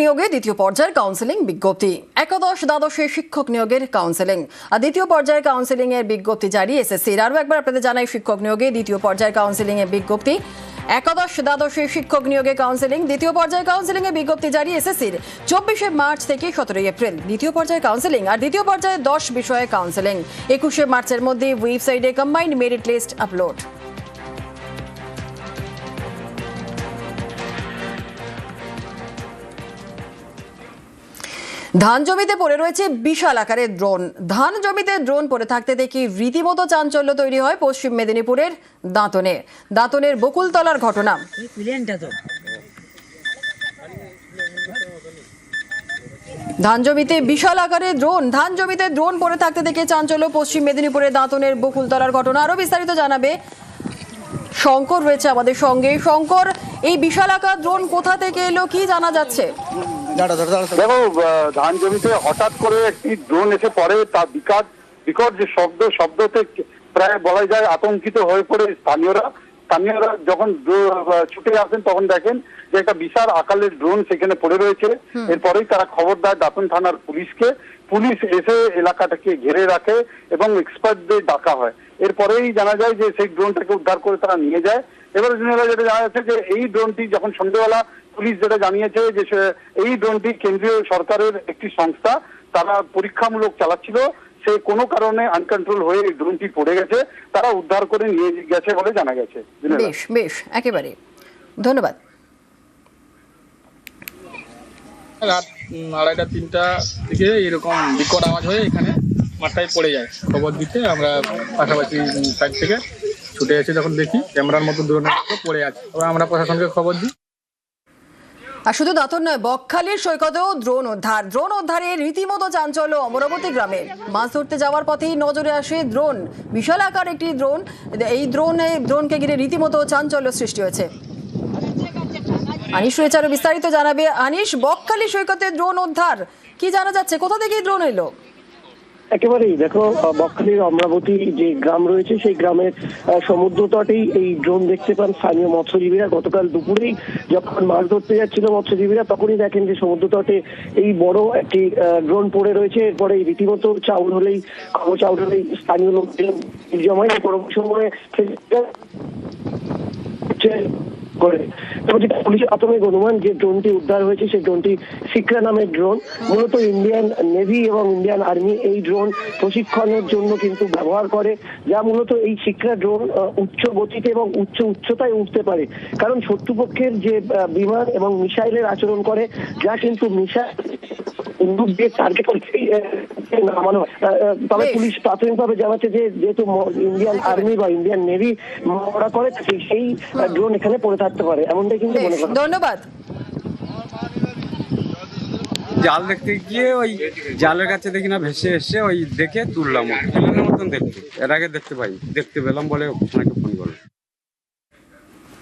নিয়োগে দ্বিতীয় পর্যায়ের কাউন্সেলিং বিজ্ঞপ্তি। একাদশ দ্বাদশে শিক্ষক নিয়োগের কাউন্সেলিং আর দ্বিতীয় পর্যায়ের কাউন্সেলিং এর বিজ্ঞপ্তি জারি এসএসসির। আরও একবার আপনাদের জানাই, শিক্ষক নিয়োগে দ্বিতীয় পর্যায়ের কাউন্সেলিং এর বিজ্ঞপ্তি। একাদশ দ্বাদশে শিক্ষক নিয়োগে কাউন্সেলিং, দ্বিতীয় পর্যায়ের কাউন্সেলিং এর বিজ্ঞপ্তি জারি এসএসসির। 24শে মার্চ থেকে 17ই এপ্রিল দ্বিতীয় পর্যায়ের কাউন্সেলিং আর দ্বিতীয় পর্যায়ে 10 বিষয়ে কাউন্সেলিং। 21শে মার্চের মধ্যে ওয়েবসাইটে কম্বাইন্ড মেরিট লিস্ট আপলোড। ধান জমিতে পড়ে রয়েছে বিশাল আকারের ড্রোন। ধান জমিতে ড্রোন পড়ে থাকতে দেখি রীতিমতো চাঞ্চল্য তৈরি হয় পশ্চিম মেদিনীপুরের দাঁতনের বকুলতলার ঘটনা। ধান জমিতে বিশাল আকারের ধান জমিতে ড্রোন পড়ে থাকতে দেখে চাঞ্চল্য পশ্চিম মেদিনীপুরের দাঁতনের বকুলতলার ঘটনা। আরো বিস্তারিত জানাবে শঙ্কর রয়েছে আমাদের সঙ্গে। শঙ্কর, এই বিশাল আকার ড্রোন কোথা থেকে এলো, কি জানা যাচ্ছে? দেখো, ধান জমিতে হঠাৎ করে একটি ড্রোন এসে পড়ে, তার বিকট যে শব্দতে প্রায় বলা যায় আতঙ্কিত হয়ে পড়ে স্থানীয়রা যখন ছুটে আসেন তখন দেখেন যে একটা বিশাল আকারের ড্রোন সেখানে পড়ে রয়েছে। এরপরেই তারা খবর দেয় দাঁতন থানার পুলিশকে। পুলিশ এসে এলাকাটাকে ঘিরে রাখে এবং এক্সপার্টদের ডাকা হয়। এরপরেই জানা যায় যে সেই ড্রোনটাকে উদ্ধার করে তারা নিয়ে যায়। এবার যেটা জানা যাচ্ছে যে এই ড্রোনটি যখন সন্ধ্যেবেলা পুলিশ যেটা জানিয়েছে যে এই ড্রোনটি কেন্দ্রীয় সরকারের একটি সংস্থা, তারা পরীক্ষামূলক চালাচ্ছিল, সে কোনো কারণে আনকন্ট্রোল হয়ে এই ড্রোনটি পড়ে গেছে, তারা উদ্ধার করে নিয়ে গেছে বলে জানা গেছে। বেশ, একেবারে ধন্যবাদ। রাত 2:30-3টা দিকে এরকম বিকট আওয়াজ হয়ে এখানে মাঠটায় পড়ে যায়। খবর দিতে আমরা পাশাপাশি সাইড থেকে ছুটে এসে যখন দেখি ক্যামেরার মতো ড্রোনের মতো পড়ে আছে, তবে আমরা প্রশাসনকে খবর দিই। আর শুধু দাঁতন নয়, বকখালির সৈকতেও ড্রোন উদ্ধারে রীতিমতো চাঞ্চল্য অমরাবতী গ্রামে। মাছ ধরতে যাওয়ার পথেই নজরে আসে ড্রোন, বিশাল আকার একটি ড্রোন। এই ড্রোনকে ঘিরে রীতিমতো চাঞ্চল্য সৃষ্টি হয়েছে। আনিশ রয়েছে আরো বিস্তারিত জানাবে। আনিশ, বকখালি সৈকতে ড্রোন উদ্ধার, কি জানা যাচ্ছে, কোথা থেকে ড্রোন এলো? একেবারেই দেখো, বকখালির অমরাবতী যে গ্রাম রয়েছে সেই গ্রামের সমুদ্র তটেই এই ড্রোন দেখতে পান স্থানীয় মৎস্যজীবীরা। গতকাল দুপুরেই যখন মাছ ধরতে যাচ্ছিল মৎস্যজীবীরা, তখনই দেখেন যে সমুদ্র তটে এই বড় একটি ড্রোন পড়ে রয়েছে। এরপরে রীতিমতো খবর চাউল হলেই স্থানীয় লোকজন জমায় পরবর্তী সময়ে করে পুলিশ প্রাথমিক অনুমান যে ড্রোনটি উদ্ধার হয়েছে সেই ড্রোনটি শিখরা নামের ড্রোন। মূলত ইন্ডিয়ান নেভি এবং ইন্ডিয়ান আর্মি এই ড্রোন প্রশিক্ষণের জন্য কিন্তু ব্যবহার করে, যা মূলত এই শিখরা ড্রোন উচ্চ গতিতে এবং উচ্চতায় উঠতে পারে। কারণ শত্রুপক্ষের যে বিমান এবং মিসাইলের আচরণ করে, যা কিন্তু মিসাইল টার্গেট নামানো হয়। তবে পুলিশ প্রাথমিকভাবে জানাচ্ছে যে যেহেতু ইন্ডিয়ান আর্মি বা ইন্ডিয়ান নেভি মহড়া করে, সেই ড্রোন এখানে পড়ে থাকতে পারে, এমনটাই কিন্তু মনে করা। ধন্যবাদ। জাল দেখতে গিয়ে ওই জালের কাছে দেখি না ভেসে এসে ওই দেখে তুললাম, মতন দেখতে এর আগে দেখতে পেলাম বলে